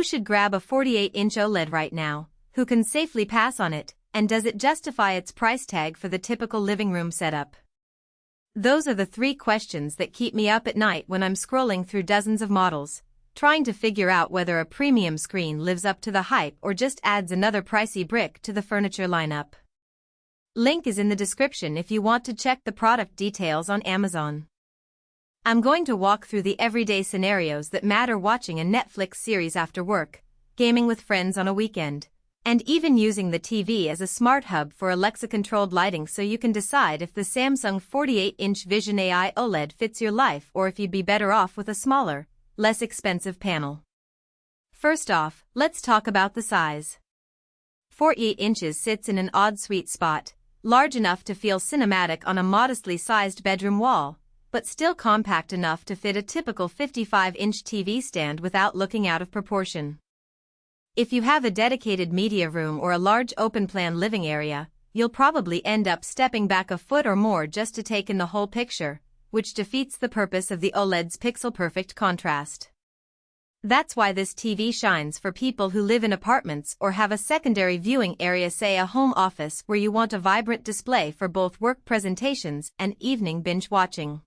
Who should grab a 48-inch OLED right now? Who can safely pass on it? And does it justify its price tag for the typical living room setup? Those are the three questions that keep me up at night when I'm scrolling through dozens of models, trying to figure out whether a premium screen lives up to the hype or just adds another pricey brick to the furniture lineup. Link is in the description if you want to check the product details on Amazon. I'm going to walk through the everyday scenarios that matter: watching a Netflix series after work, gaming with friends on a weekend, and even using the TV as a smart hub for Alexa-controlled lighting, so you can decide if the Samsung 48-inch Vision AI OLED fits your life or if you'd be better off with a smaller, less expensive panel. First off, let's talk about the size. 48 inches sits in an odd sweet spot, large enough to feel cinematic on a modestly sized bedroom wall, but still compact enough to fit a typical 55-inch TV stand without looking out of proportion. If you have a dedicated media room or a large open-plan living area, you'll probably end up stepping back a foot or more just to take in the whole picture, which defeats the purpose of the OLED's pixel-perfect contrast. That's why this TV shines for people who live in apartments or have a secondary viewing area, say a home office, where you want a vibrant display for both work presentations and evening binge watching.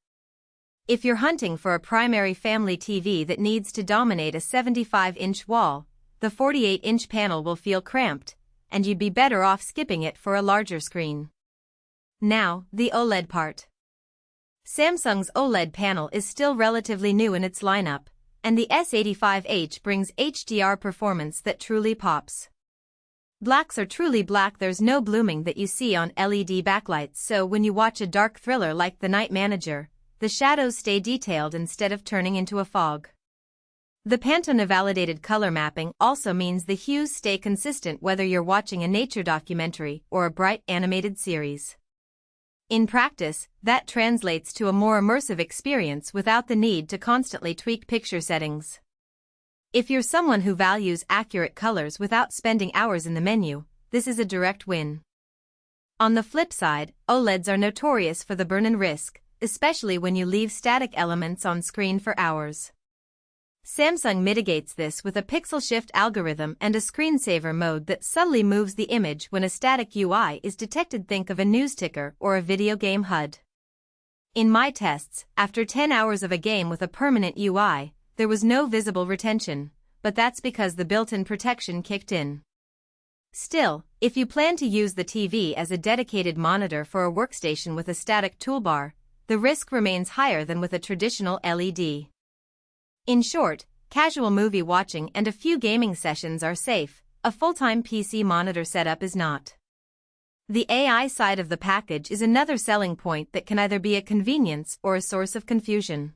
If you're hunting for a primary family TV that needs to dominate a 75-inch wall, the 48-inch panel will feel cramped, and you'd be better off skipping it for a larger screen. Now, the OLED part. Samsung's OLED panel is still relatively new in its lineup, and the S85H brings HDR performance that truly pops. Blacks are truly black, there's no blooming that you see on LED backlights, so when you watch a dark thriller like The Night Manager, the shadows stay detailed instead of turning into a fog. The PANTONE validated color mapping also means the hues stay consistent whether you're watching a nature documentary or a bright animated series. In practice, that translates to a more immersive experience without the need to constantly tweak picture settings. If you're someone who values accurate colors without spending hours in the menu, this is a direct win. On the flip side, OLEDs are notorious for the burn-in risk, especially when you leave static elements on screen for hours. Samsung mitigates this with a pixel shift algorithm and a screensaver mode that subtly moves the image when a static UI is detected. Think of a news ticker or a video game HUD. In my tests, after 10 hours of a game with a permanent UI, there was no visible retention, but that's because the built-in protection kicked in. Still, if you plan to use the TV as a dedicated monitor for a workstation with a static toolbar, the risk remains higher than with a traditional LED. In short, casual movie watching and a few gaming sessions are safe, a full-time PC monitor setup is not. The AI side of the package is another selling point that can either be a convenience or a source of confusion.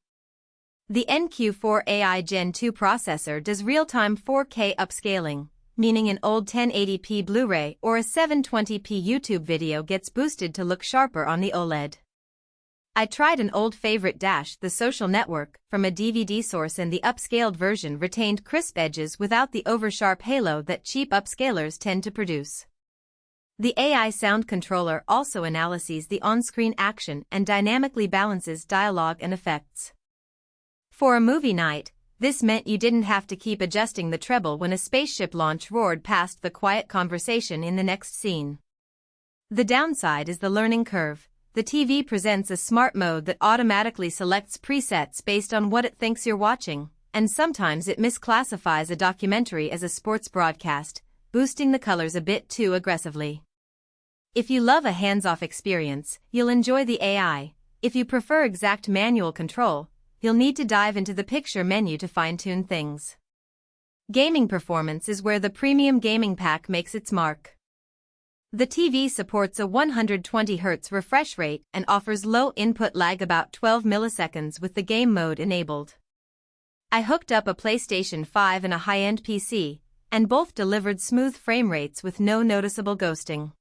The NQ4 AI Gen 2 processor does real-time 4K upscaling, meaning an old 1080p Blu-ray or a 720p YouTube video gets boosted to look sharper on the OLED. I tried an old favorite, The Social Network, from a DVD source, and the upscaled version retained crisp edges without the oversharp halo that cheap upscalers tend to produce. The AI sound controller also analyzes the on-screen action and dynamically balances dialogue and effects. For a movie night, this meant you didn't have to keep adjusting the treble when a spaceship launch roared past the quiet conversation in the next scene. The downside is the learning curve. The TV presents a smart mode that automatically selects presets based on what it thinks you're watching, and sometimes it misclassifies a documentary as a sports broadcast, boosting the colors a bit too aggressively. If you love a hands-off experience, you'll enjoy the AI. If you prefer exact manual control, you'll need to dive into the picture menu to fine-tune things. Gaming performance is where the premium gaming pack makes its mark. The TV supports a 120Hz refresh rate and offers low input lag, about 12 milliseconds, with the game mode enabled. I hooked up a PlayStation 5 and a high-end PC, and both delivered smooth frame rates with no noticeable ghosting.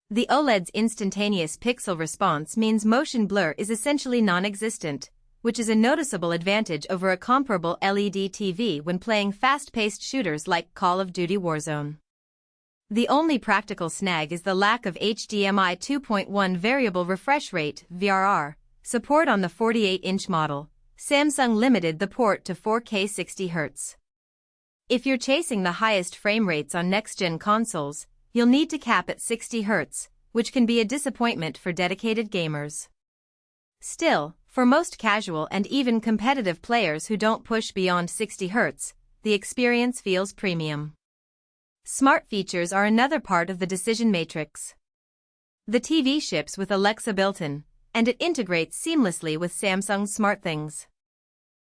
The OLED's instantaneous pixel response means motion blur is essentially non-existent, which is a noticeable advantage over a comparable LED TV when playing fast-paced shooters like Call of Duty Warzone. The only practical snag is the lack of HDMI 2.1 variable refresh rate (VRR) support on the 48-inch model. Samsung limited the port to 4K 60 Hz. If you're chasing the highest frame rates on next-gen consoles, you'll need to cap at 60 Hz, which can be a disappointment for dedicated gamers. Still, for most casual and even competitive players who don't push beyond 60 Hz, the experience feels premium. Smart features are another part of the decision matrix. The TV ships with Alexa built-in, and it integrates seamlessly with Samsung's SmartThings.